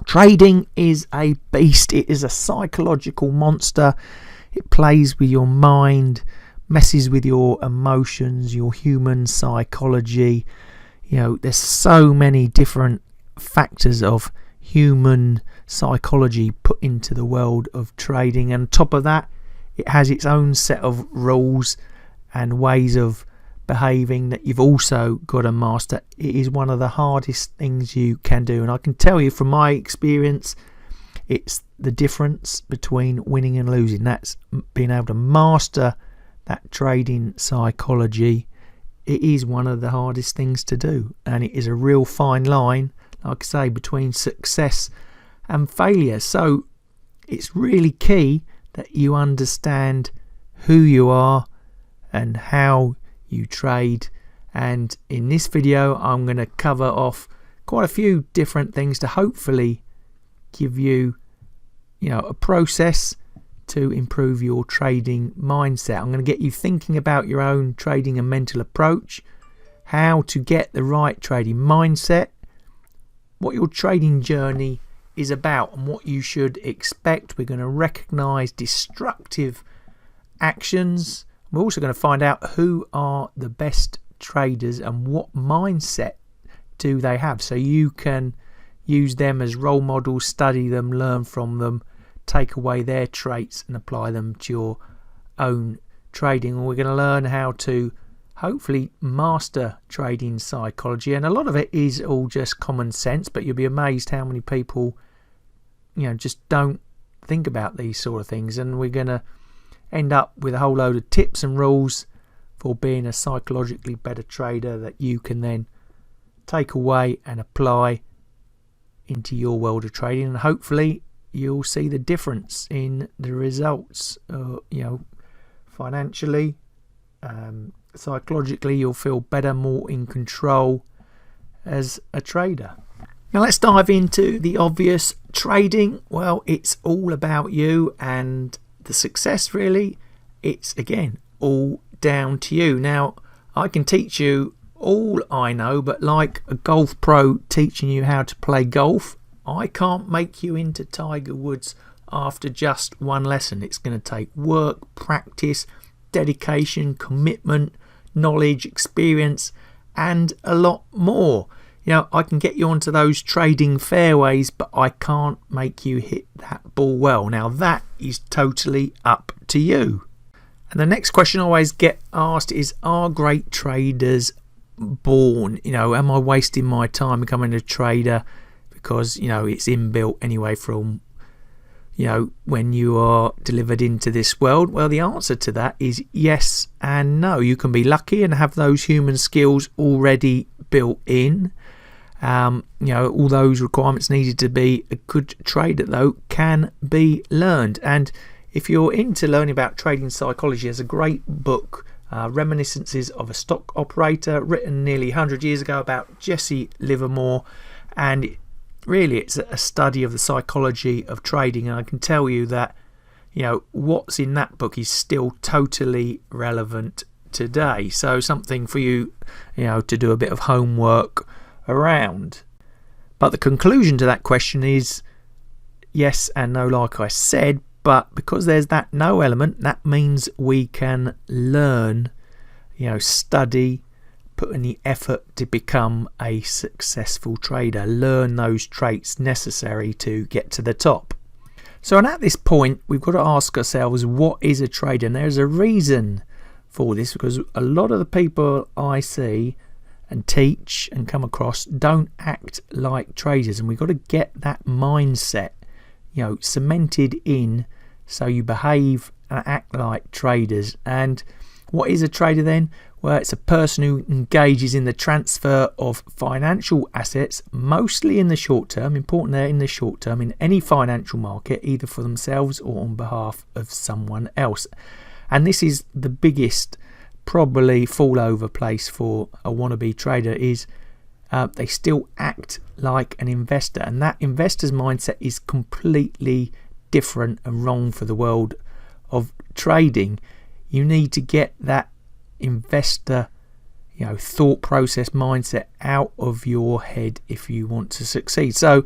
Trading is a beast. It is a psychological monster. It plays with your mind, messes with your emotions, your human psychology. You know, there's so many different factors of human psychology put into the world of trading, and on top of that, it has its own set of rules and ways of behaving that you've also got to master. It is one of the hardest things you can do, and I can tell you from my experience, it's the difference between winning and losing. That's being able to master that trading psychology. It is one of the hardest things to do, and it is a real fine line, like I say, between success and failure. So it's really key that you understand who you are and how you trade. And in this video I'm going to cover off quite a few different things to hopefully give you, a process to improve your trading mindset. I'm going to get you thinking about your own trading and mental approach, how to get the right trading mindset, what your trading journey is about and what you should expect. We're going to recognize destructive actions. We're also going to find out who are the best traders and what mindset do they have, so you can use them as role models, study them, learn from them, take away their traits and apply them to your own trading. And we're going to learn how to hopefully master trading psychology, and a lot of it is all just common sense, but you'll be amazed how many people just don't think about these sort of things. And we're going to end up with a whole load of tips and rules for being a psychologically better trader that you can then take away and apply into your world of trading, and hopefully you'll see the difference in the results. Financially, psychologically, you'll feel better, more in control as a trader. Now let's dive into the obvious. Trading, well, it's all about you and the success, really. It's again all down to you. Now I can teach you all I know, but like a golf pro teaching you how to play golf, I can't make you into Tiger Woods after just one lesson. It's going to take work, practice, dedication, commitment, knowledge, experience, and a lot more. I can get you onto those trading fairways, but I can't make you hit that ball well. Now that is totally up to you. And the next question I always get asked is, are great traders born? Am I wasting my time becoming a trader because it's inbuilt anyway from when you are delivered into this world? Well, the answer to that is yes and no. You can be lucky and have those human skills already built in. All those requirements needed to be a good trader, though, can be learned. And if you're into learning about trading psychology, there's a great book, Reminiscences of a Stock Operator, written nearly 100 years ago about Jesse Livermore, and really it's a study of the psychology of trading. And I can tell you that what's in that book is still totally relevant today, so something for you to do a bit of homework around. But the conclusion to that question is yes and no, like I said. But because there's that no element, that means we can learn, study, put in the effort to become a successful trader, learn those traits necessary to get to the top. So, and at this point, we've got to ask ourselves, what is a trader? And there's a reason for this, because a lot of the people I see and teach and come across don't act like traders, and we've got to get that mindset cemented in, so you behave and act like traders. And what is a trader then? Well, it's a person who engages in the transfer of financial assets, mostly in the short term, important there, in the short term, in any financial market, either for themselves or on behalf of someone else. And this is the biggest probably fall over place for a wannabe trader, is they still act like an investor, and that investor's mindset is completely different and wrong for the world of trading. You need to get that investor thought process mindset out of your head if you want to succeed. So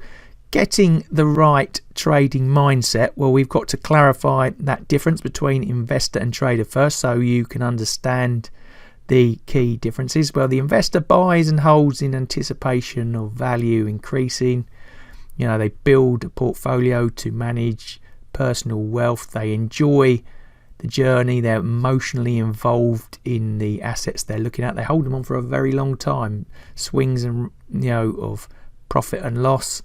getting the right trading mindset, well, we've got to clarify that difference between investor and trader first, so you can understand the key differences. Well, the investor buys and holds in anticipation of value increasing. They build a portfolio to manage personal wealth. They enjoy the journey. They're emotionally involved in the assets they're looking at. They hold them on for a very long time. Swings and of profit and loss.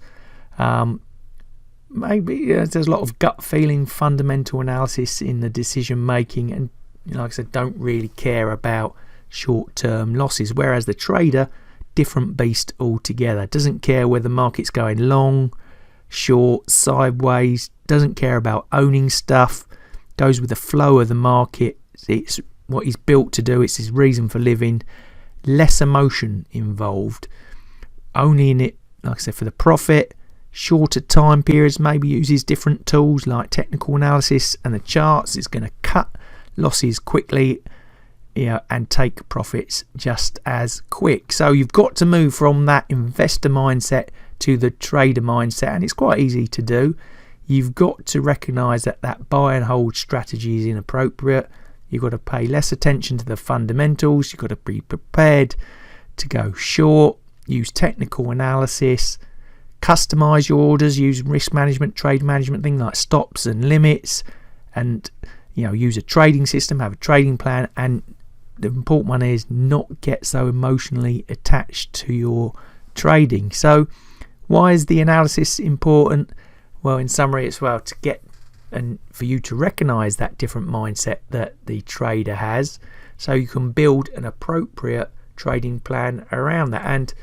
Maybe there's a lot of gut feeling, fundamental analysis in the decision making, and like I said, don't really care about short-term losses. Whereas the trader, different beast altogether. Doesn't care whether the market's going long, short, sideways. Doesn't care about owning stuff. Goes with the flow of the market. It's what he's built to do. It's his reason for living. Less emotion involved. Only in it, like I said, for the profit. Shorter time periods. Maybe uses different tools like technical analysis and the charts. It's going to cut losses quickly, and take profits just as quick. So you've got to move from that investor mindset to the trader mindset, and it's quite easy to do. You've got to recognize that buy and hold strategy is inappropriate. You've got to pay less attention to the fundamentals. You've got to be prepared to go short, use technical analysis, customize your orders, use risk management, trade management, things like stops and limits, and use a trading system, have a trading plan, and the important one is not get so emotionally attached to your trading. So why is the analysis important? Well, in summary, it's to get and for you to recognize that different mindset that the trader has, so you can build an appropriate trading plan around that. And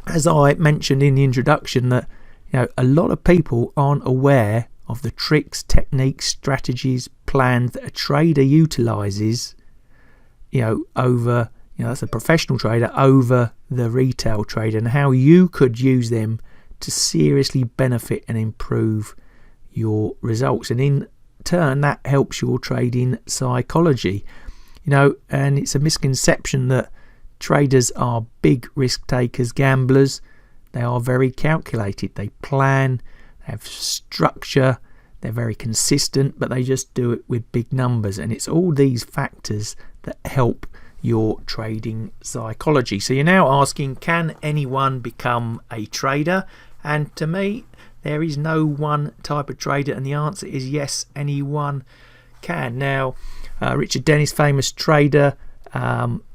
as I mentioned in the introduction, that a lot of people aren't aware of the tricks, techniques, strategies, plans that a trader utilizes over that's a professional trader over the retail trader, and how you could use them to seriously benefit and improve your results, and in turn that helps your trading psychology. And it's a misconception that traders are big risk takers, gamblers. They are very calculated. They plan, they have structure, they're very consistent, but they just do it with big numbers. And it's all these factors that help your trading psychology. So you're now asking, can anyone become a trader? And to me, there is no one type of trader, and the answer is yes, anyone can. Now, Richard Dennis, famous trader,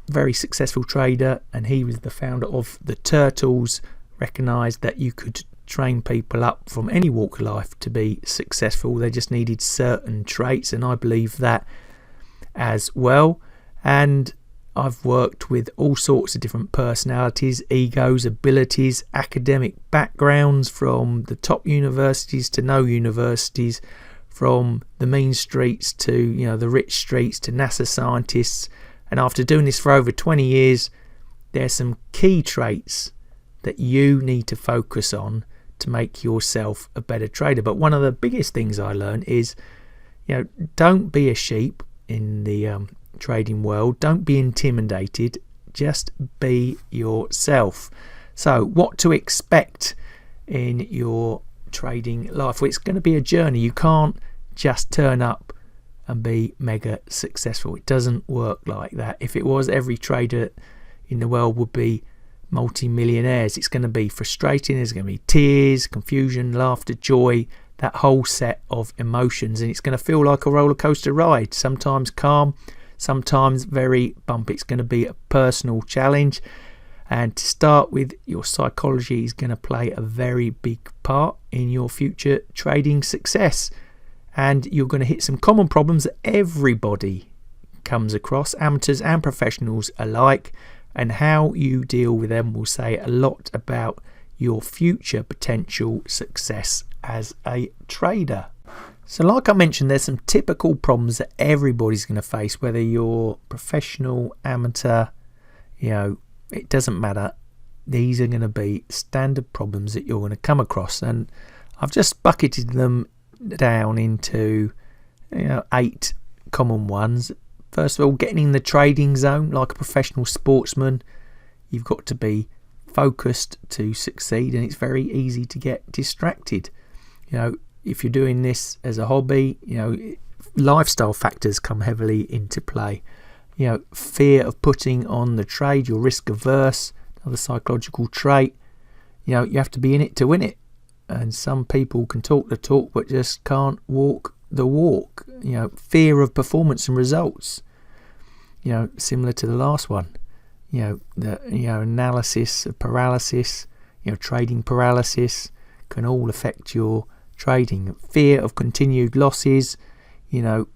very successful trader, and he was the founder of the Turtles, recognized that you could train people up from any walk of life to be successful. They just needed certain traits, and I believe that as well. And I've worked with all sorts of different personalities, egos, abilities, academic backgrounds, from the top universities to no universities, from the mean streets to the rich streets, to NASA scientists. And after doing this for over 20 years, there's some key traits that you need to focus on to make yourself a better trader. But one of the biggest things I learned is, don't be a sheep in the trading world. Don't be intimidated. Just be yourself. So what to expect in your trading life? Well, it's going to be a journey. You can't just turn up and be mega successful. It doesn't work like that. If it was, every trader in the world would be multi-millionaires. It's going to be frustrating. There's going to be tears, confusion, laughter, joy, that whole set of emotions, and it's going to feel like a roller coaster ride. Sometimes calm, sometimes very bumpy. It's going to be a personal challenge, and to start with, your psychology is going to play a very big part in your future trading success. And you're going to hit some common problems that everybody comes across, amateurs and professionals alike, and how you deal with them will say a lot about your future potential success as a trader. So like I mentioned, there's some typical problems that everybody's going to face, whether you're professional, amateur, it doesn't matter. These are going to be standard problems that you're going to come across, and I've just bucketed them down into 8 common ones, First of all, getting in the trading zone like a professional sportsman. You've got to be focused to succeed, and it's very easy to get distracted. If you're doing this as a hobby, lifestyle factors come heavily into play. Fear of putting on the trade, you're risk averse, another psychological trait. You have to be in it to win it. And some people can talk the talk but just can't walk the walk. Fear of performance and results. Similar to the last one. Analysis of paralysis, trading paralysis can all affect your trading. Fear of continued losses, can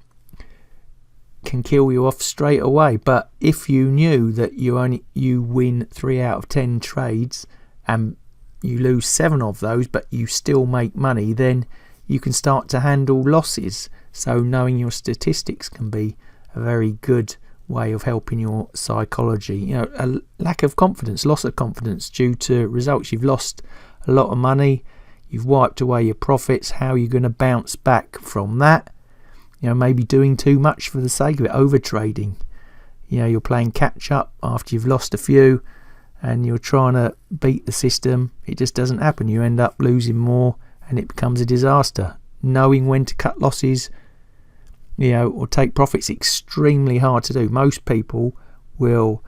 kill you off straight away. But if you knew that you win 3 out of 10 trades and you lose 7 of those, but you still make money, then you can start to handle losses. So knowing your statistics can be a very good way of helping your psychology. A lack of confidence, loss of confidence due to results. You've lost a lot of money, you've wiped away your profits. How are you going to bounce back from that? Maybe doing too much for the sake of it, over trading. You're playing catch up after you've lost a few and you're trying to beat the system. It just doesn't happen. You end up losing more and it becomes a disaster. Knowing when to cut losses, or take profits, extremely hard to do. Most people will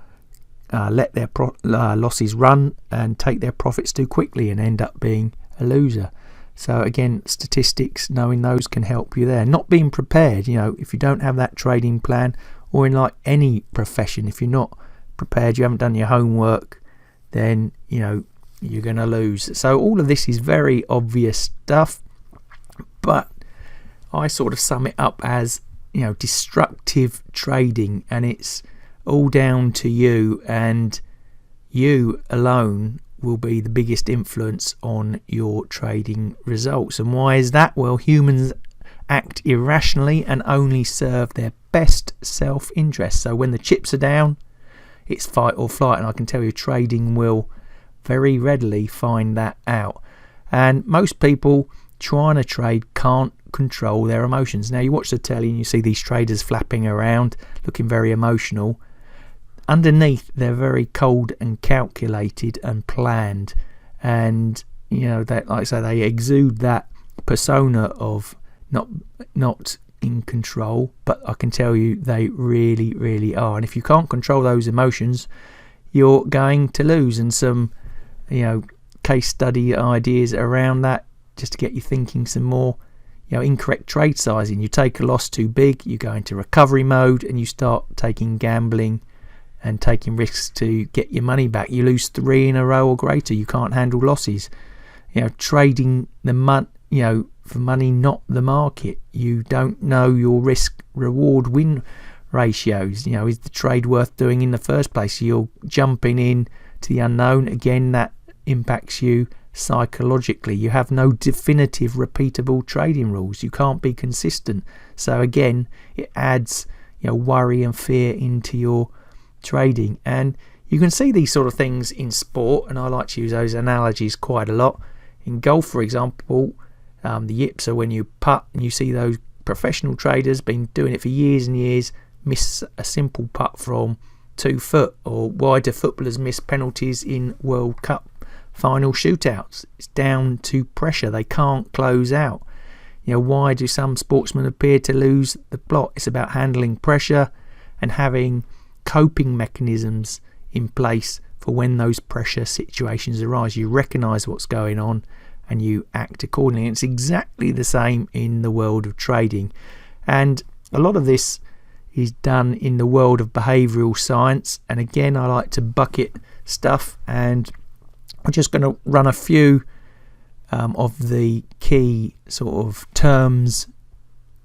let their losses run and take their profits too quickly and end up being a loser. So again, statistics, knowing those can help you there. Not being prepared, if you don't have that trading plan, or in like any profession, if you're not prepared, you haven't done your homework, then you're going to lose. So all of this is very obvious stuff, but I sort of sum it up as destructive trading, and it's all down to you, and you alone will be the biggest influence on your trading results. And why is that? Well, humans act irrationally and only serve their best self-interest. So when the chips are down, it's fight or flight, and I can tell you trading will very readily find that out. And most people trying to trade can't control their emotions. Now you watch the telly and you see these traders flapping around looking very emotional. Underneath, they're very cold and calculated and planned, and that, like I say, they exude that persona of not in control, but I can tell you they really, really are. And if you can't control those emotions, you're going to lose. And some case study ideas around that, just to get you thinking some more. Incorrect trade sizing. You take a loss too big, you go into recovery mode and you start taking gambling and taking risks to get your money back. You lose 3 in a row or greater. You can't handle losses. Trading for money, not the market. You don't know your risk reward win ratios. Is the trade worth doing in the first place? You're jumping in to the unknown. Again, that impacts you psychologically. You have no definitive repeatable trading rules. You can't be consistent. So again, it adds worry and fear into your trading. And you can see these sort of things in sport, and I like to use those analogies quite a lot. In golf, for example, the yips are when you putt, and you see those professional traders been doing it for years and years, miss a simple putt from 2 foot, or why do footballers miss penalties in World Cup final shootouts? It's down to pressure. They can't close out. Why do some sportsmen appear to lose the plot? It's about handling pressure and having coping mechanisms in place for when those pressure situations arise. You recognize what's going on and you act accordingly. And it's exactly the same in the world of trading. And a lot of this is done in the world of behavioral science. And again, I like to bucket stuff, and I'm just going to run a few of the key sort of terms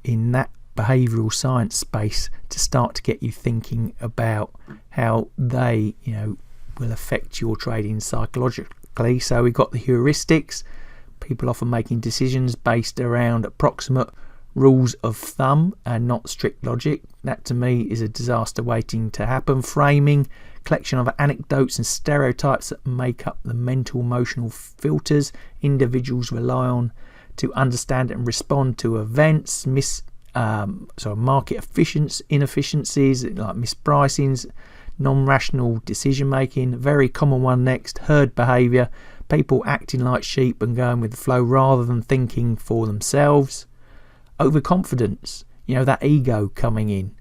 in that behavioral science space to start to get you thinking about how they will affect your trading psychologically. So we've got the heuristics. People often making decisions based around approximate rules of thumb and not strict logic. That to me is a disaster waiting to happen. Framing, collection of anecdotes and stereotypes that make up the mental emotional filters individuals rely on to understand and respond to events. market inefficiencies like mispricings, non-rational decision making. Very common one next, herd behaviour, people acting like sheep and going with the flow rather than thinking for themselves. Overconfidence, that ego coming in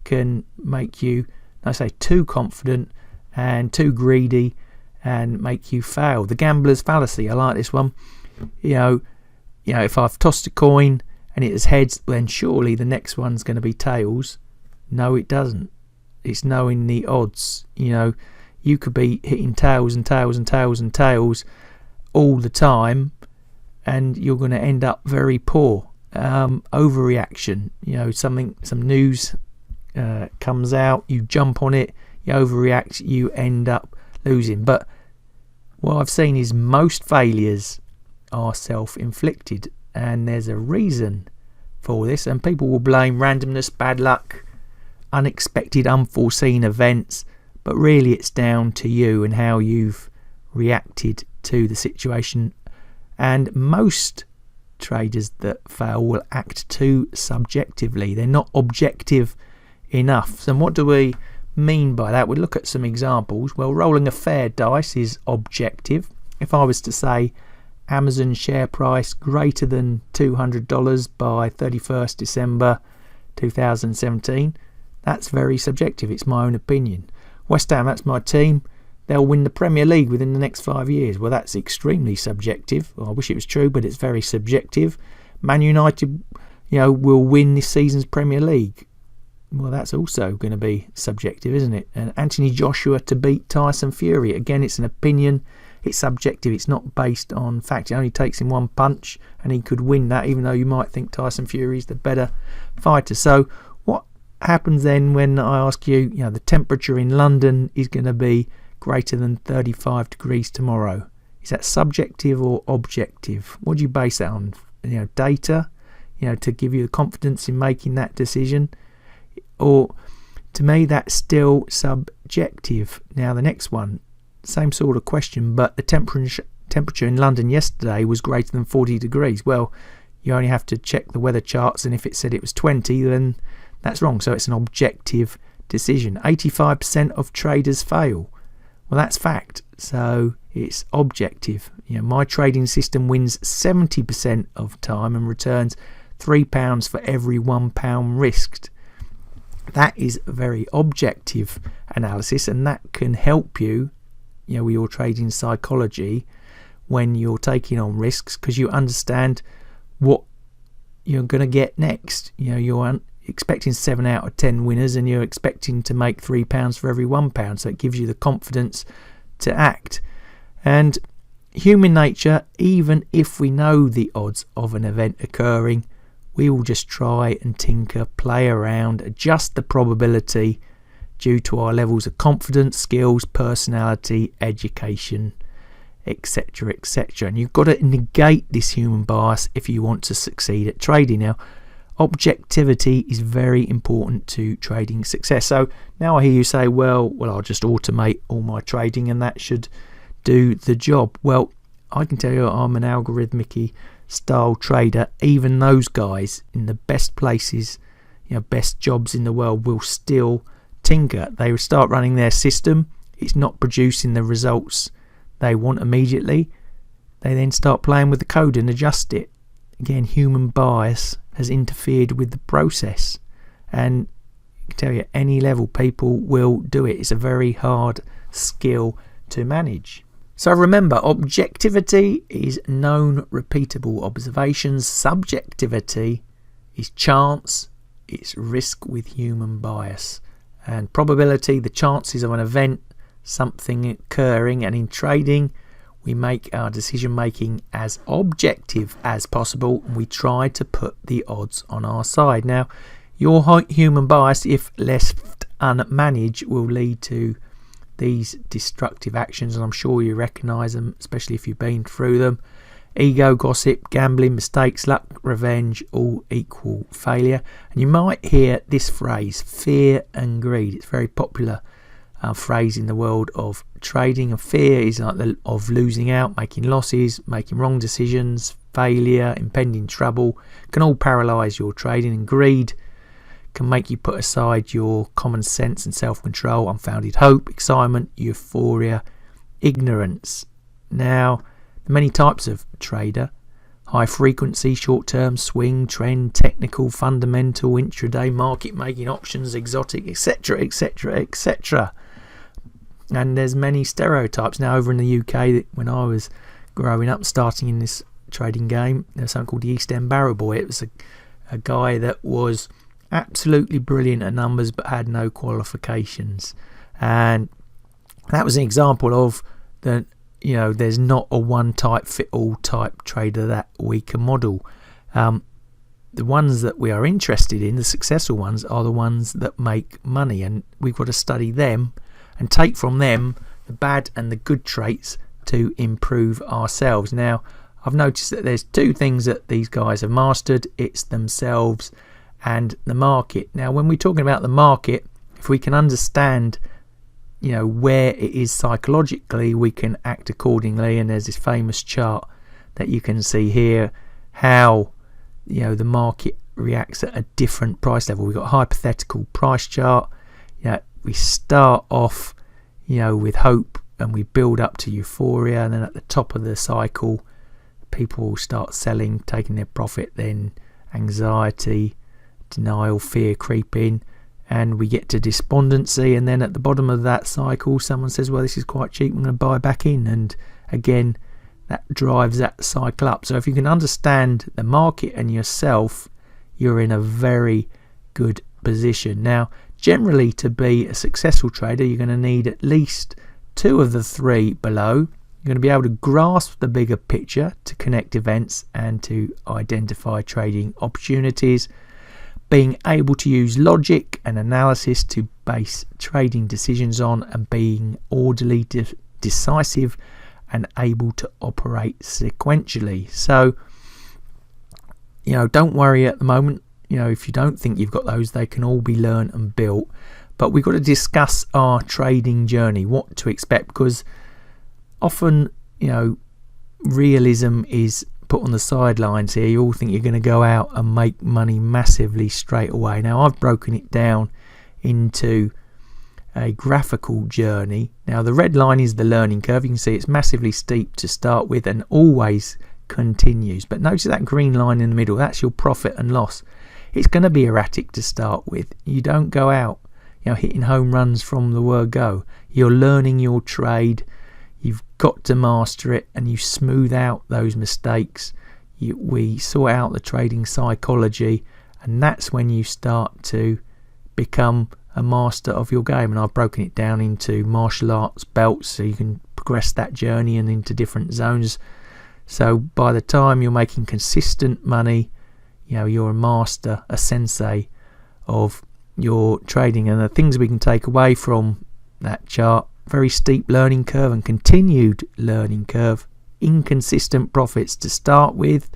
can make you, I say, too confident and too greedy and make you fail. The gambler's fallacy, I like this one. If I've tossed a coin and it is heads, then surely the next one's going to be tails. No, it doesn't. It's knowing the odds. You could be hitting tails and tails and tails and tails all the time, and you're going to end up very poor. Overreaction. Some news comes out, you jump on it, you overreact, you end up losing. But what I've seen is most failures are self-inflicted, and there's a reason for this, and people will blame randomness, bad luck, unexpected, unforeseen events, but really it's down to you and how you've reacted to the situation. And most traders that fail will act too subjectively. They're not objective enough. So what do we mean by that? We'll look at some examples. Well, rolling a fair dice is objective. If I was to say Amazon share price greater than $200 by 31st December 2017, that's very subjective. It's my own opinion. West Ham, that's my team. They'll win the Premier League within the next 5 years. Well, that's extremely subjective. Well, I wish it was true, but it's very subjective. Man United, will win this season's Premier League. Well, that's also going to be subjective, isn't it? And Anthony Joshua to beat Tyson Fury. Again, it's an opinion. It's subjective. It's not based on fact. It only takes him one punch and he could win that, even though you might think Tyson Fury is the better fighter. So what happens then when I ask you, the temperature in London is going to be greater than 35 degrees tomorrow? Is that subjective or objective? What do you base that on? Data, to give you the confidence in making that decision? Or to me, that's still subjective. Now the next one, same sort of question, but the temperature in London yesterday was greater than 40 degrees. Well, you only have to check the weather charts, and if it said it was 20, then that's wrong. So it's an objective decision. 85% of traders fail. Well, that's fact. So it's objective. My trading system wins 70% of time and returns £3 for every £1 risked. That is a very objective analysis, and that can help you, with your trading psychology when you're taking on risks, because you understand what you're going to get next. You're expecting 7 out of 10 winners, and you're expecting to make £3 for every £1. So it gives you the confidence to act. And human nature, even if we know the odds of an event occurring, we will just try and tinker, play around, adjust the probability due to our levels of confidence, skills, personality, education, etc., etc. And you've got to negate this human bias if you want to succeed at trading. Now, objectivity is very important to trading success. So now I hear you say, well, I'll just automate all my trading and that should do the job. Well, I can tell you I'm an algorithmic style trader. Even those guys in the best places, best jobs in the world, will still tinker. They will start running their system. It's not producing the results they want immediately. They then start playing with the code and adjust it. Again, human bias has interfered with the process, and I can tell you, any level people will do it. It's a very hard skill to manage. So remember, objectivity is known, repeatable observations. Subjectivity is chance, it's risk with human bias. And probability, the chances of an event, something occurring. And in trading, we make our decision making as objective as possible. We try to put the odds on our side. Now, your human bias, if left unmanaged, will lead to these destructive actions, and I'm sure you recognise them, especially if you've been through them. Ego, gossip, gambling, mistakes, luck, revenge, all equal failure. And you might hear this phrase, fear and greed. It's a very popular phrase in the world of trading. And fear is like of losing out, making losses, making wrong decisions, failure, impending trouble can all paralyze your trading, and greed can make you put aside your common sense and self-control, unfounded hope, excitement, euphoria, ignorance. Now, the many types of trader: high frequency, short-term, swing, trend, technical, fundamental, intraday, market making, options, exotic, etc, etc, etc. And there's many stereotypes. Now, over in the UK, when I was growing up, starting in this trading game, there's something called the East End Barrow Boy. It was a guy that was absolutely brilliant at numbers but had no qualifications, and that was an example of the, there's not a one type fit all type trader that we can model. The ones that we are interested in, the successful ones, are the ones that make money, and we've got to study them and take from them the bad and the good traits to improve ourselves. Now, I've noticed that there's two things that these guys have mastered. It's themselves and the market. Now, when we're talking about the market, if we can understand where it is psychologically, we can act accordingly. And there's this famous chart that you can see here, how the market reacts at a different price level. We've got a hypothetical price chart. We start off with hope, and we build up to euphoria, and then at the top of the cycle people start selling, taking their profit, then anxiety, denial, fear creep in, and we get to despondency, and then at the bottom of that cycle someone says, well, this is quite cheap, I'm going to buy back in, and again that drives that cycle up. So if you can understand the market and yourself, you're in a very good position. Now, generally, to be a successful trader, you're going to need at least two of the three below. You're going to be able to grasp the bigger picture, to connect events and to identify trading opportunities, being able to use logic and analysis to base trading decisions on, and being orderly, decisive, and able to operate sequentially. So, don't worry at the moment. If you don't think you've got those, they can all be learned and built. But we've got to discuss our trading journey, what to expect, because often, realism is put on the sidelines here. You all think you're going to go out and make money massively straight away. Now, I've broken it down into a graphical journey. Now, the red line is the learning curve. You can see it's massively steep to start with and always continues. But notice that green line in the middle, that's your profit and loss. It's going to be erratic to start with. You don't go out hitting home runs from the word go. You're learning your trade. You've got to master it, and you smooth out those mistakes. We sort out the trading psychology, and that's when you start to become a master of your game. And I've broken it down into martial arts belts, so you can progress that journey and into different zones. So by the time you're making consistent money, you're a master, a sensei of your trading. And the things we can take away from that chart: very steep learning curve and continued learning curve, inconsistent profits to start with,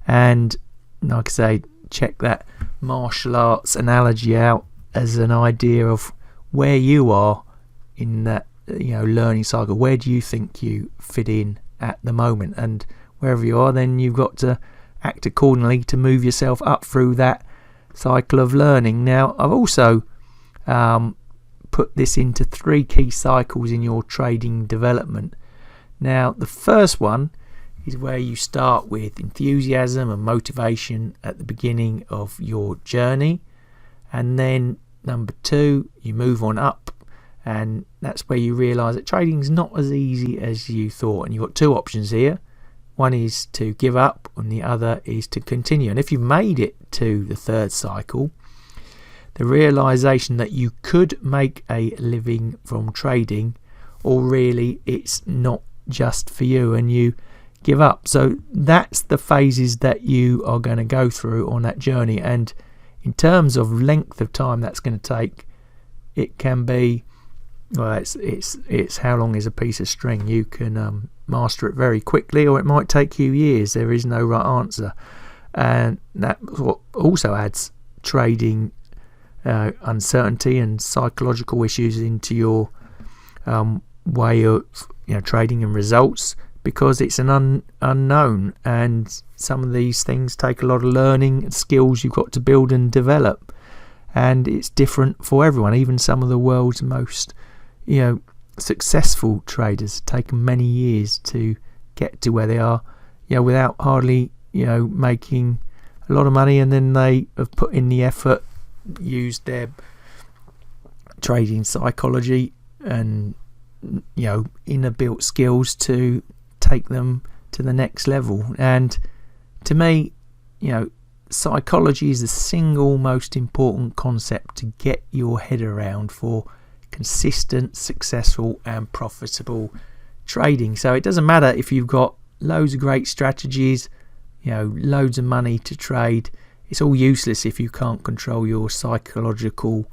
and like I say, check that martial arts analogy out as an idea of where you are in that learning cycle. Where do you think you fit in at the moment? And wherever you are, then you've got to act accordingly to move yourself up through that cycle of learning. Now, I've also put this into three key cycles in your trading development. Now, the first one is where you start with enthusiasm and motivation at the beginning of your journey, and then number two, you move on up, and that's where you realize that trading is not as easy as you thought, and you've got two options here. One is to give up, and the other is to continue. And if you've made it to the third cycle, the realization that you could make a living from trading, or really it's not just for you, and you give up. So that's the phases that you are going to go through on that journey. And in terms of length of time that's going to take, it can be, well, it's how long is a piece of string. You can master it very quickly, or it might take you years. There is no right answer, and that also adds trading uncertainty and psychological issues into your way of trading and results, because it's an unknown, and some of these things take a lot of learning and skills you've got to build and develop, and it's different for everyone. Even some of the world's most successful traders have taken many years to get to where they are, without hardly making a lot of money, and then they have put in the effort, used their trading psychology and inner built skills to take them to the next level. And to me, psychology is the single most important concept to get your head around for consistent, successful and profitable trading. So it doesn't matter if you've got loads of great strategies, loads of money to trade. It's all useless if you can't control your psychological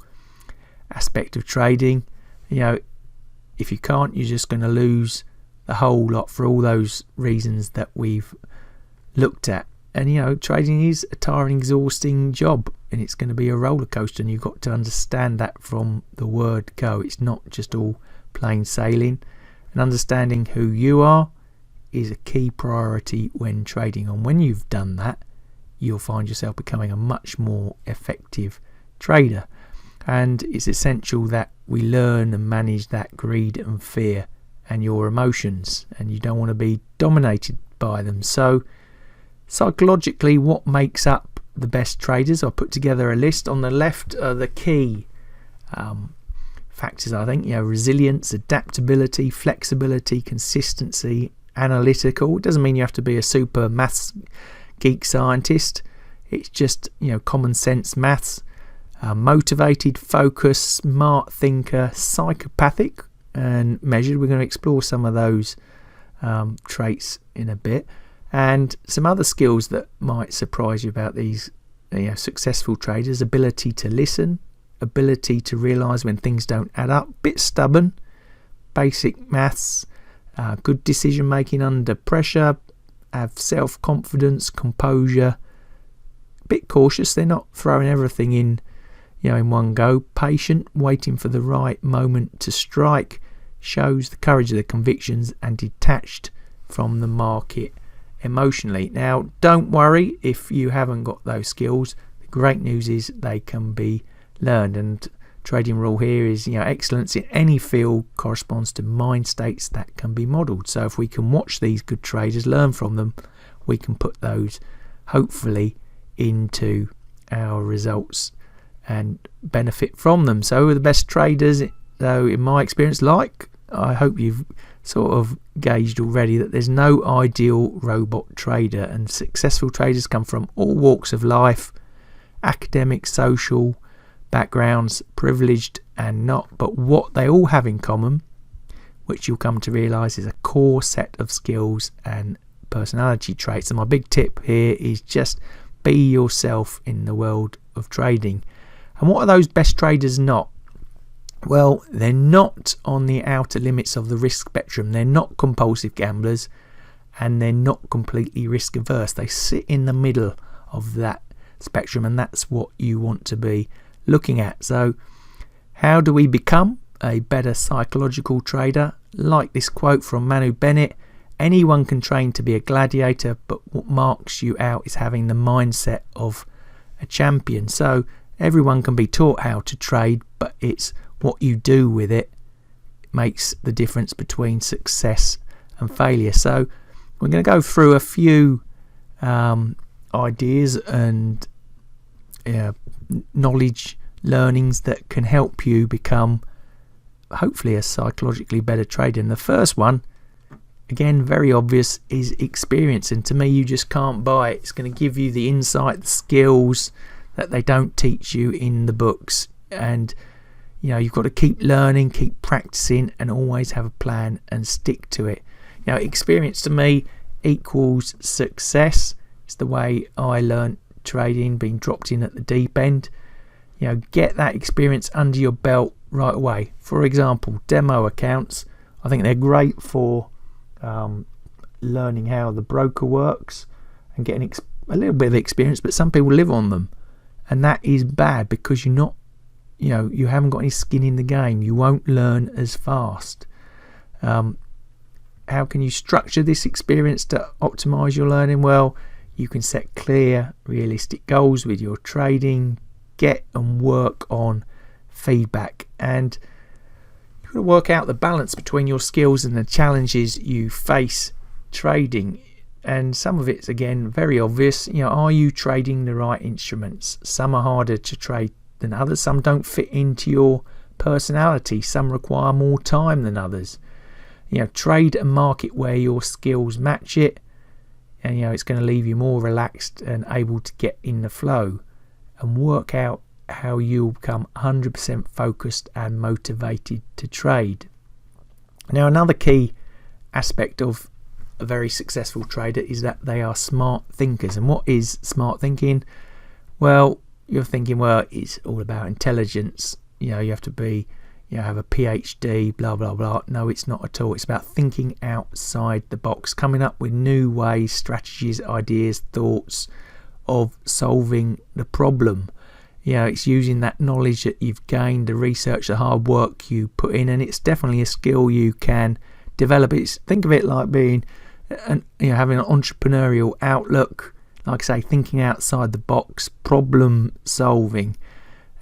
aspect of trading. If you can't, you're just going to lose the whole lot for all those reasons that we've looked at. And trading is a tiring, exhausting job, and it's going to be a roller coaster, and you've got to understand that from the word go. It's not just all plain sailing, and understanding who you are is a key priority when trading. And when you've done that, you'll find yourself becoming a much more effective trader. And it's essential that we learn and manage that greed and fear and your emotions, and you don't want to be dominated by them. So psychologically, what makes up the best traders? I put together a list. On the left are the key factors, I think. Resilience, adaptability, flexibility, consistency, analytical. It doesn't mean you have to be a super maths geek scientist. It's just common sense maths. Motivated, focused, smart thinker, psychopathic and measured. We're going to explore some of those traits in a bit, and some other skills that might surprise you about these successful traders. Ability to listen, ability to realize when things don't add up, bit stubborn, basic maths, good decision making under pressure, have self-confidence, composure, bit cautious. They're not throwing everything in one go. Patient, waiting for the right moment to strike, shows the courage of the convictions, and detached from the market emotionally. Now, don't worry if you haven't got those skills. The great news is they can be learned, and trading rule here is excellence in any field corresponds to mind states that can be modeled. So if we can watch these good traders, learn from them, we can put those hopefully into our results and benefit from them. So the best traders, though, in my experience, I hope you've sort of gauged already, that there's no ideal robot trader, and successful traders come from all walks of life, academic, social backgrounds, privileged and not. But what they all have in common, which you'll come to realize, is a core set of skills and personality traits. And my big tip here is just be yourself in the world of trading. And what are those best traders not? Well, they're not on the outer limits of the risk spectrum. They're not compulsive gamblers, and they're not completely risk averse. They sit in the middle of that spectrum, and that's what you want to be looking at. So how do we become a better psychological trader? Like this quote from Manu Bennett: anyone can train to be a gladiator, but what marks you out is having the mindset of a champion. So everyone can be taught how to trade, but it's what you do with it makes the difference between success and failure. So we're going to go through a few ideas and knowledge learnings that can help you become hopefully a psychologically better trader. And the first one, again, very obvious, is experience. And to me, you just can't buy it. It's going to give you the insight, the skills that they don't teach you in the books. And you've got to keep learning, keep practicing, and always have a plan and stick to it. Experience to me equals success. It's the way I learned trading, being dropped in at the deep end. Get that experience under your belt right away. For example, demo accounts, I think they're great for learning how the broker works and getting a little bit of experience, but some people live on them, and that is bad because you're not, you haven't got any skin in the game. You won't learn as fast. How how can you structure this experience to optimize your learning? Well, you can set clear, realistic goals with your trading, get and work on feedback, and you've got to work out the balance between your skills and the challenges you face trading. And some of it's, again, very obvious. Are you trading the right instruments? Some are harder to trade than others. Some don't fit into your personality. Some require more time than others. Trade a market where your skills match it, and it's going to leave you more relaxed and able to get in the flow, and work out how you'll become 100% focused and motivated to trade. Now, another key aspect of a very successful trader is that they are smart thinkers. And what is smart thinking? Well, you're thinking, it's all about intelligence. You have to be, have a PhD, blah, blah, blah. No, it's not at all. It's about thinking outside the box, coming up with new ways, strategies, ideas, thoughts of solving the problem. It's using that knowledge that you've gained, the research, the hard work you put in, and it's definitely a skill you can develop. Think of it like being, having an entrepreneurial outlook, like I say, thinking outside the box, problem solving.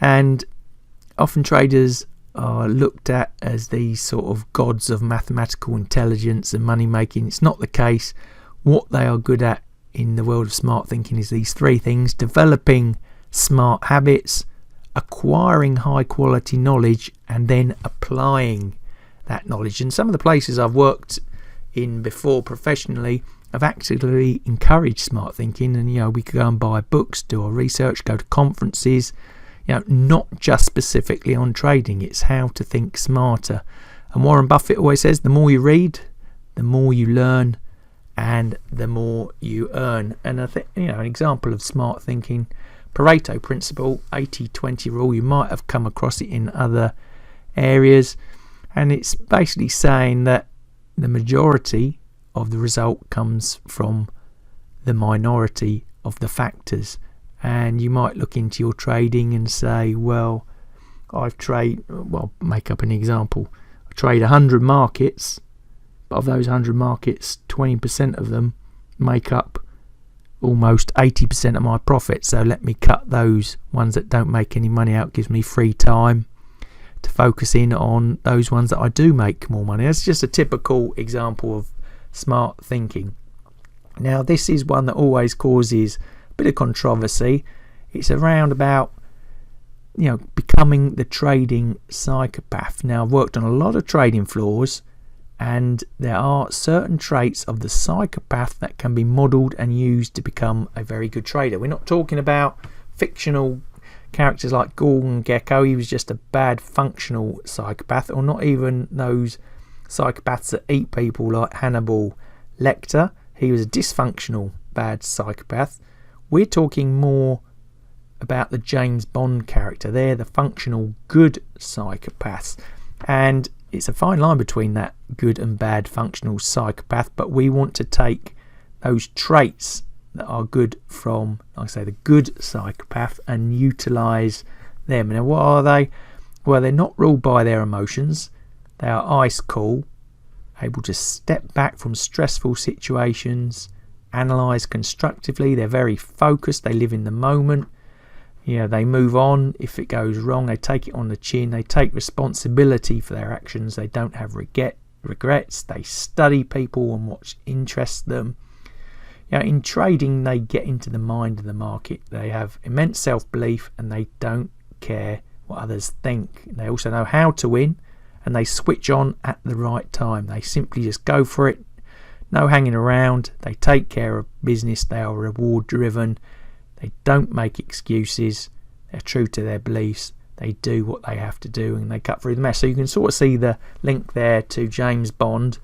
And often traders are looked at as these sort of gods of mathematical intelligence and money making. It's not the case. What they are good at in the world of smart thinking is these three things: developing smart habits, acquiring high quality knowledge, and then applying that knowledge. And some of the places I've worked in before professionally have actually encouraged smart thinking, and we could go and buy books, do our research, go to conferences, not just specifically on trading. It's how to think smarter. And Warren Buffett always says, the more you read, the more you learn, and the more you earn. And I think an example of smart thinking, Pareto principle, 80-20 rule, you might have come across it in other areas, and it's basically saying that the majority of the result comes from the minority of the factors. And you might look into your trading and say, make up an example. I trade 100 markets, but of those 100 markets, 20% of them make up almost 80% of my profit. So let me cut those ones that don't make any money out. Gives me free time to focus in on those ones that I do make more money. That's just a typical example of smart thinking. Now, this is one that always causes a bit of controversy. It's around about becoming the trading psychopath. Now, I've worked on a lot of trading floors, and there are certain traits of the psychopath that can be modelled and used to become a very good trader. We're not talking about fictional characters like Gordon Gekko. He was just a bad functional psychopath, or not even those psychopaths that eat people like Hannibal Lecter. He was a dysfunctional bad psychopath. We're talking more about the James Bond character. They're the functional good psychopaths, and it's a fine line between that good and bad functional psychopath, but we want to take those traits that are good from, like I say, the good psychopath, and utilise them. Now, what are they? Well, they're not ruled by their emotions. They are ice cool, able to step back from stressful situations, analyse constructively. They're very focused. They live in the moment. They move on. If it goes wrong, they take it on the chin. They take responsibility for their actions. They don't have regrets. They study people and what interests them. In trading, they get into the mind of the market. They have immense self-belief, and they don't care what others think. They also know how to win, and they switch on at the right time. They simply just go for it. No hanging around. They take care of business. They are reward driven. They don't make excuses. They're true to their beliefs. They do what they have to do, and they cut through the mess. So you can sort of see the link there to James Bond.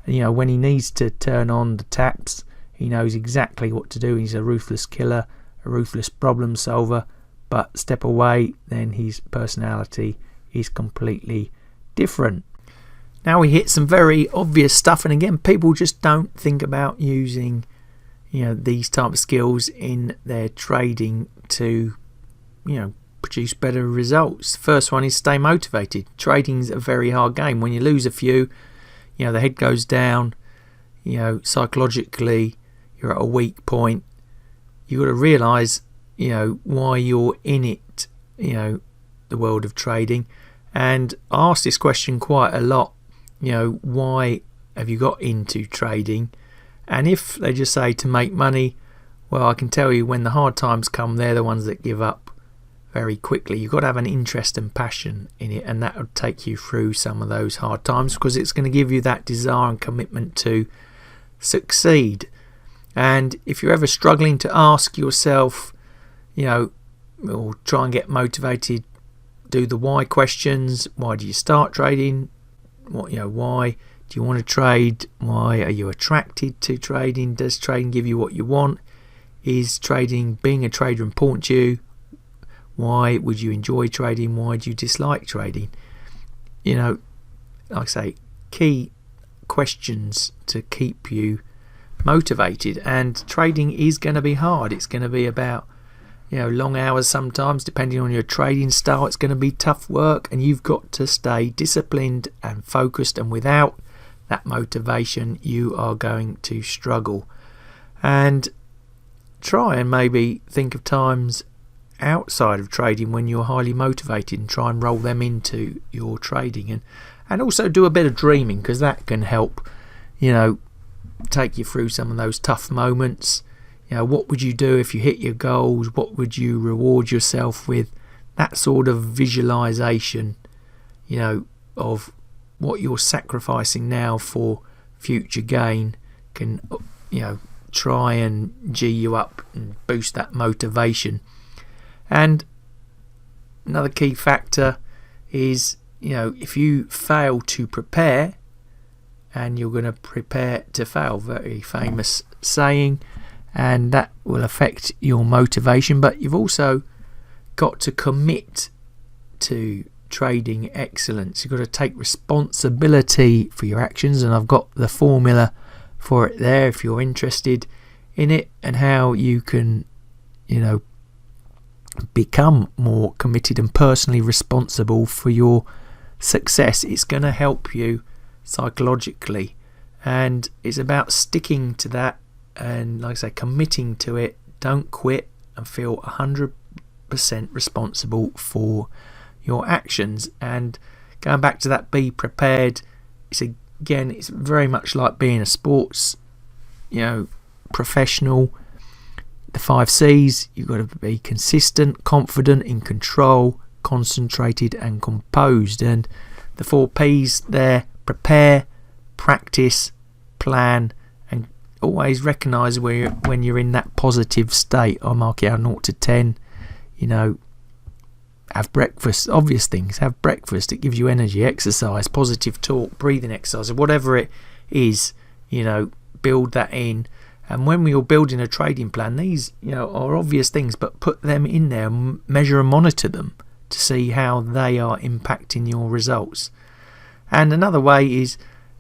When he needs to turn on the taps, he knows exactly what to do. He's a ruthless killer, a ruthless problem solver. But step away, then his personality is completely different. Now we hit some very obvious stuff, and again, people just don't think about using these type of skills in their trading to produce better results. First one is stay motivated. Trading's a very hard game. When you lose a few, the head goes down, psychologically you're at a weak point, you've got to realise, why you're in it, the world of trading. And I ask this question quite a lot, why have you got into trading? And if they just say to make money, well, I can tell you when the hard times come, they're the ones that give up very quickly. You've got to have an interest and passion in it, and that will take you through some of those hard times, because it's going to give you that desire and commitment to succeed. And if you're ever struggling to ask yourself, or try and get motivated, do the why questions. Why do you start trading? Why do you want to trade? Why are you attracted to trading? Does trading give you what you want? Is being a trader important to you? Why would you enjoy trading? Why do you dislike trading? Like I say, key questions to keep you motivated. And trading is going to be hard. It's going to be about long hours sometimes, depending on your trading style. It's going to be tough work, and you've got to stay disciplined and focused, and without that motivation you are going to struggle. And try and maybe think of times outside of trading when you're highly motivated, and try and roll them into your trading. And also do a bit of dreaming, because that can help take you through some of those tough moments. What would you do if you hit your goals? What would you reward yourself with? That sort of visualization, of what you're sacrificing now for future gain can, try and G you up and boost that motivation. And another key factor is, if you fail to prepare, and you're going to prepare to fail, very famous saying, and that will affect your motivation. But you've also got to commit to trading excellence. You've got to take responsibility for your actions, and I've got the formula for it there if you're interested in it, and how you can become more committed and personally responsible for your success. It's going to help you psychologically, and it's about sticking to that, and like I say, committing to it. Don't quit, and feel 100% responsible for your actions. And going back to that, be prepared. It's very much like being a sports professional. The 5 C's: you've got to be consistent, confident, in control, concentrated and composed. And the 4 P's there: prepare, practice, plan, and always recognise when you're in that positive state. I mark it out 0 to 10. Have breakfast, obvious things. Have breakfast, it gives you energy. Exercise, positive talk, breathing exercise, whatever it is, build that in. And when you're building a trading plan, these are obvious things, but put them in there, measure and monitor them to see how they are impacting your results. And another way is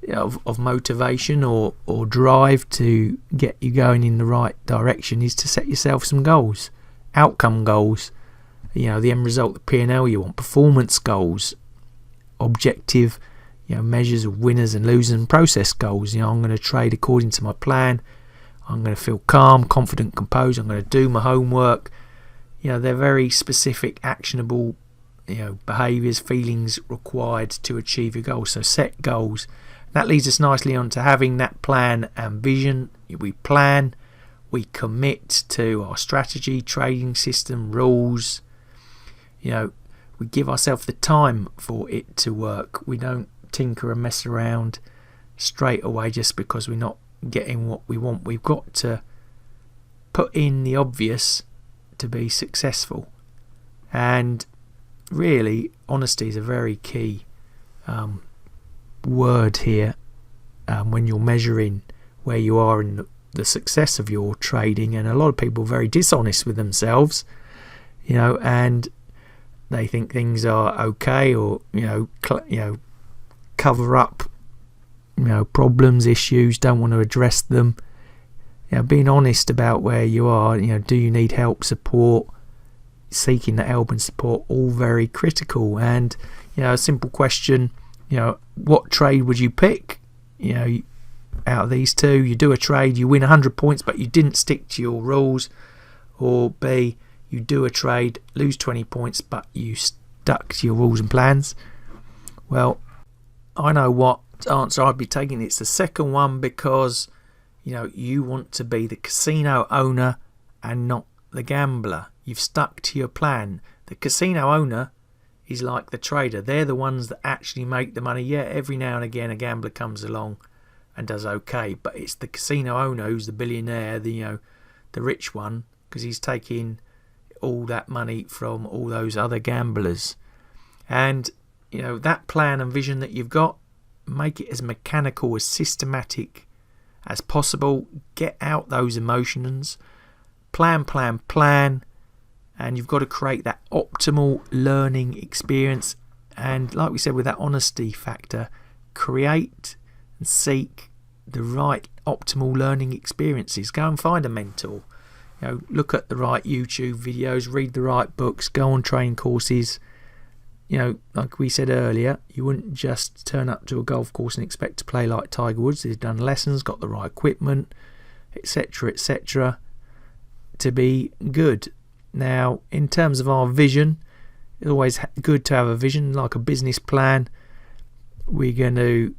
of motivation or drive to get you going in the right direction is to set yourself some goals, outcome goals, the end result, the P&L you want, performance goals, objective measures of winners and losers, and process goals. I'm going to trade according to my plan. I'm going to feel calm, confident, composed. I'm going to do my homework. They're very specific, actionable behaviours, feelings required to achieve your goals. So set goals. That leads us nicely on to having that plan and vision. We plan, we commit to our strategy, trading system, rules. We give ourselves the time for it to work. We don't tinker and mess around straight away just because we're not getting what we want. We've got to put in the obvious to be successful. And really, honesty is a very key word here when you're measuring where you are in the success of your trading. And a lot of people are very dishonest with themselves, and they think things are okay, or cover up problems, issues, don't want to address them. Being honest about where you are. Do you need help, support? Seeking that help and support, all very critical. And a simple question, what trade would you pick? out of these two. You do a trade, you win 100 points, but you didn't stick to your rules. Or B, you do a trade, lose 20 points, but you stuck to your rules and plans. Well, I know what answer I'd be taking. It's the second one, because you want to be the casino owner and not the gambler. You've stuck to your plan. The casino owner is like the trader. They're the ones that actually make the money. Yeah, every now and again a gambler comes along and does okay, but it's the casino owner who's the billionaire, the rich one, because he's taking all that money from all those other gamblers. And that plan and vision that you've got, make it as mechanical, as systematic as possible. Get out those emotions. Plan, and you've got to create that optimal learning experience. And like we said, with that honesty factor, create and seek the right optimal learning experiences. Go and find a mentor. Look at the right YouTube videos, read the right books, go on training courses. Like we said earlier, you wouldn't just turn up to a golf course and expect to play like Tiger Woods. He's done lessons, got the right equipment, etc., to be good. Now, in terms of our vision, it's always good to have a vision, like a business plan. We're going to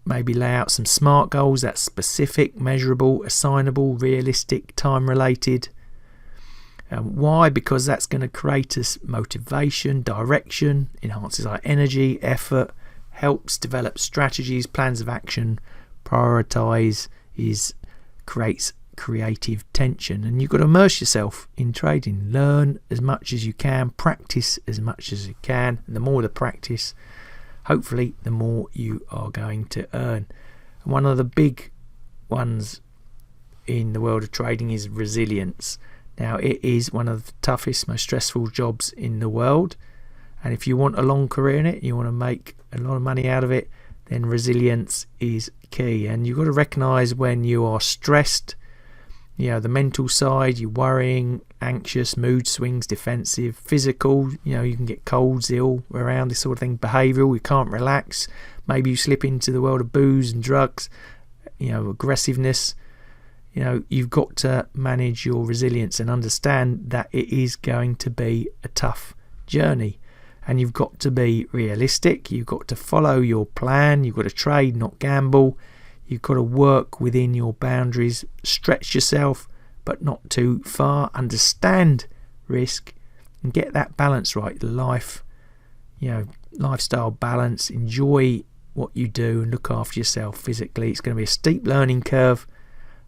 maybe lay out some SMART goals. That's specific, measurable, assignable, realistic, time related. Why? Because that's going to create us motivation, direction, enhances our energy, effort, helps develop strategies, plans of action, prioritize, creates creative tension. And you've got to immerse yourself in trading. Learn as much as you can, practice as much as you can. And the more the practice, hopefully the more you are going to earn. And one of the big ones in the world of trading is resilience. Now, it is one of the toughest, most stressful jobs in the world, and if you want a long career in it, you want to make a lot of money out of it, then resilience is key. And you've got to recognize when you are stressed, the mental side, you're worrying, anxious, mood swings, defensive, physical, you can get colds, ill around this sort of thing, behavioral, you can't relax, maybe you slip into the world of booze and drugs, aggressiveness. You've got to manage your resilience and understand that it is going to be a tough journey, and you've got to be realistic. You've got to follow your plan. You've got to trade, not gamble. You've got to work within your boundaries, stretch yourself but not too far, understand risk and get that balance right. The lifestyle balance, enjoy what you do and look after yourself physically. It's going to be a steep learning curve,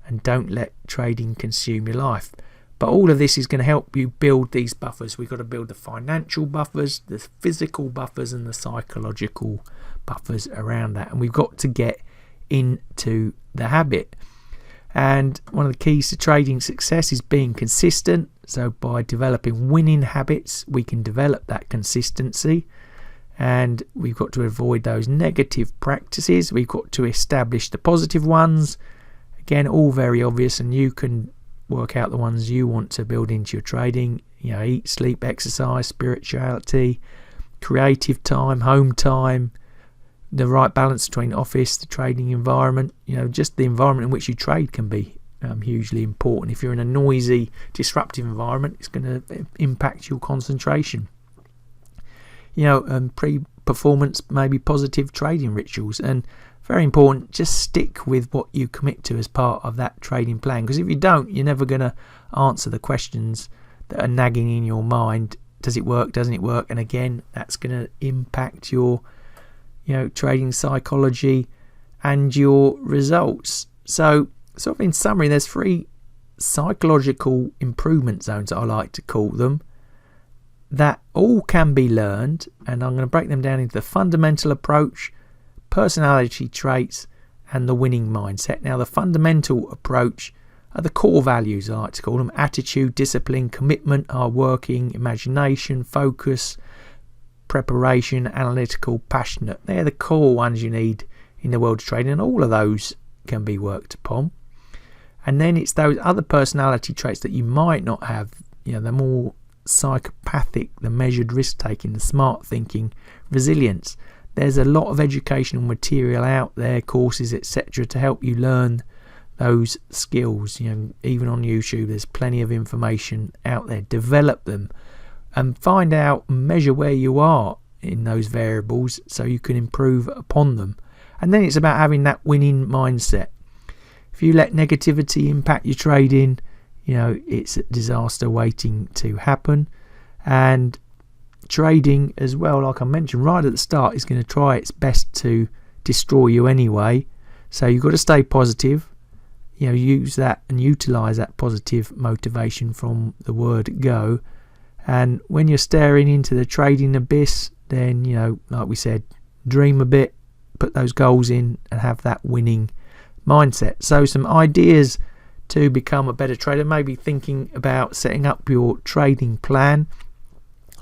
and don't let trading consume your life. But all of this is going to help you build these buffers. We've got to build the financial buffers, the physical buffers, and the psychological buffers around that. And we've got to get into the habit. And one of the keys to trading success is being consistent. So by developing winning habits, we can develop that consistency. And we've got to avoid those negative practices. We've got to establish the positive ones. Again, all very obvious, and you can work out the ones you want to build into your trading. Eat, sleep, exercise, spirituality, creative time, home time, the right balance between office, the trading environment. Just the environment in which you trade can be hugely important. If you're in a noisy, disruptive environment, it's going to impact your concentration. Pre-performance, maybe positive trading rituals, and very important, just stick with what you commit to as part of that trading plan, because if you don't, you're never going to answer the questions that are nagging in your mind. Does it work? Doesn't it work? And again, that's going to impact your trading psychology and your results. So sort of in summary, there's 3 psychological improvement zones, I like to call them, that all can be learned, and I'm going to break them down into the fundamental approach, personality traits, and the winning mindset. Now, the fundamental approach are the core values, I like to call them: attitude, discipline, commitment, hard working, imagination, focus, preparation, analytical, passionate. They're the core ones you need in the world of trading, and all of those can be worked upon. And then it's those other personality traits that you might not have, the more psychopathic, the measured risk taking, the smart thinking, resilience. there's a lot of educational material out there, courses, etc., to help you learn those skills. Even on YouTube, there's plenty of information out there. Develop them and find out, measure where you are in those variables so you can improve upon them. And then it's about having that winning mindset. If you let negativity impact your trading, it's a disaster waiting to happen. And trading as well, like I mentioned right at the start, is going to try its best to destroy you anyway. So you've got to stay positive. Use that and utilize that positive motivation from the word go. And when you're staring into the trading abyss, then like we said, dream a bit, put those goals in, and have that winning mindset. So some ideas to become a better trader, maybe thinking about setting up your trading plan.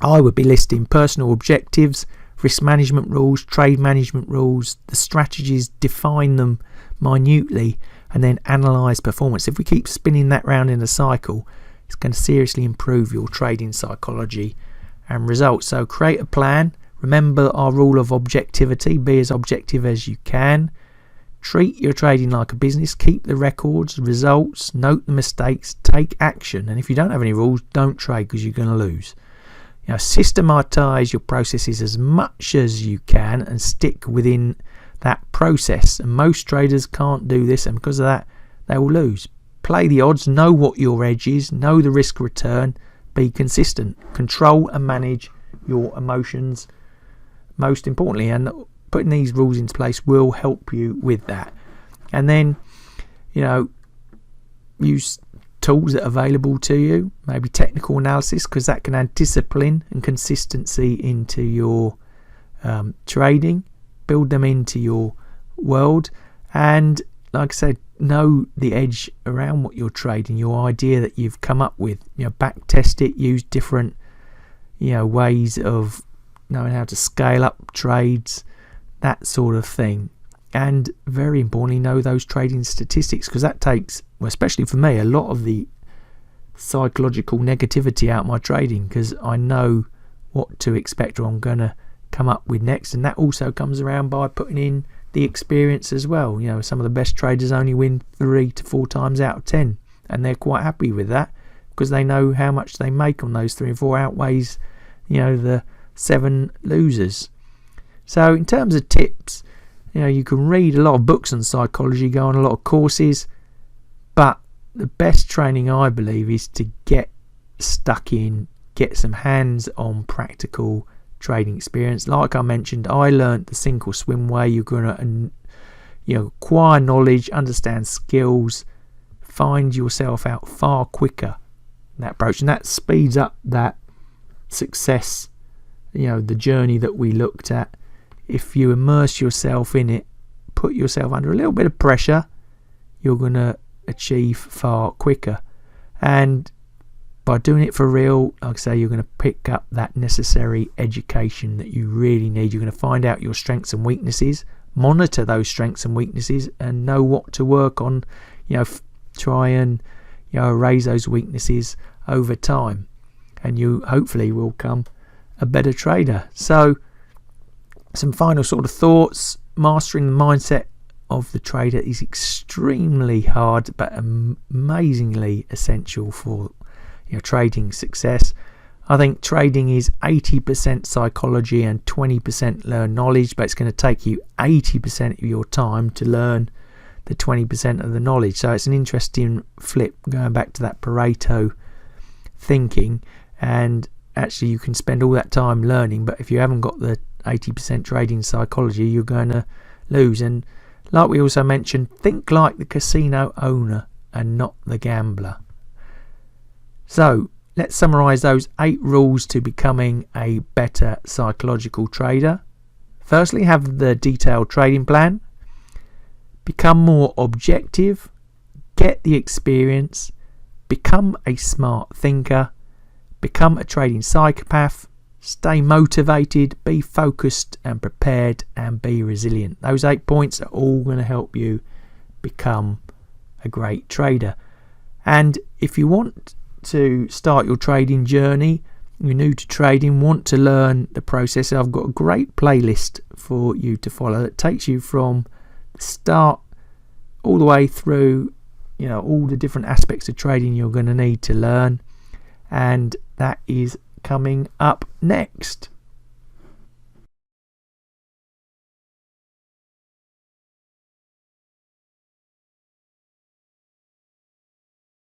I would be listing personal objectives, risk management rules, trade management rules, the strategies, define them minutely, and then analyze performance. If we keep spinning that round in a cycle, it's going to seriously improve your trading psychology and results. So create a plan. Remember our rule of objectivity. Be as objective as you can. Treat your trading like a business. Keep the records, results, note the mistakes, take action. And if you don't have any rules, don't trade, because you're going to lose. Systematize your processes as much as you can and stick within that process. And most traders can't do this, and because of that, they will lose. Play the odds, know what your edge is, know the risk return, be consistent, control and manage your emotions, most importantly. And putting these rules into place will help you with that. And then, use tools that are available to you, maybe technical analysis, because that can add discipline and consistency into your trading. Build them into your world, and like I said, know the edge around what you're trading, your idea that you've come up with. Back test it, use different ways of knowing how to scale up trades, that sort of thing. And very importantly, know those trading statistics, because that takes, well, especially for me, a lot of the psychological negativity out of my trading, because I know what to expect or I'm going to come up with next. And that also comes around by putting in the experience as well. Some of the best traders only win 3 to 4 times out of 10, and they're quite happy with that, because they know how much they make on those 3 and 4 outweighs the 7 losers. So in terms of tips, you can read a lot of books on psychology, go on a lot of courses, but the best training, I believe, is to get stuck in, get some hands-on practical trading experience. Like I mentioned, I learned the sink or swim way. You're going to acquire knowledge, understand skills, find yourself out far quicker in that approach, and that speeds up that success, the journey that we looked at. If you immerse yourself in it, put yourself under a little bit of pressure, you're going to achieve far quicker. And by doing it for real, like I say, you're going to pick up that necessary education that you really need. You're going to find out your strengths and weaknesses, monitor those strengths and weaknesses, and know what to work on. Try and erase those weaknesses over time, and you hopefully will become a better trader. So some final sort of thoughts. Mastering the mindset of the trader is extremely hard, but amazingly essential for trading success. I think trading is 80% psychology and 20% learned knowledge, but it's going to take you 80% of your time to learn the 20% of the knowledge. So it's an interesting flip, going back to that Pareto thinking, and actually you can spend all that time learning, but if you haven't got the 80% trading psychology, you're going to lose. And like we also mentioned, think like the casino owner and not the gambler. So let's summarize those 8 rules to becoming a better psychological trader. Firstly, have the detailed trading plan. Become more objective. Get the experience. Become a smart thinker. Become a trading psychopath. Stay motivated, be focused and prepared, and be resilient. Those 8 points are all going to help you become a great trader. And if you want to start your trading journey, you're new to trading, want to learn the process, I've got a great playlist for you to follow that takes you from the start all the way through, you know, all the different aspects of trading you're going to need to learn, and that is coming up next.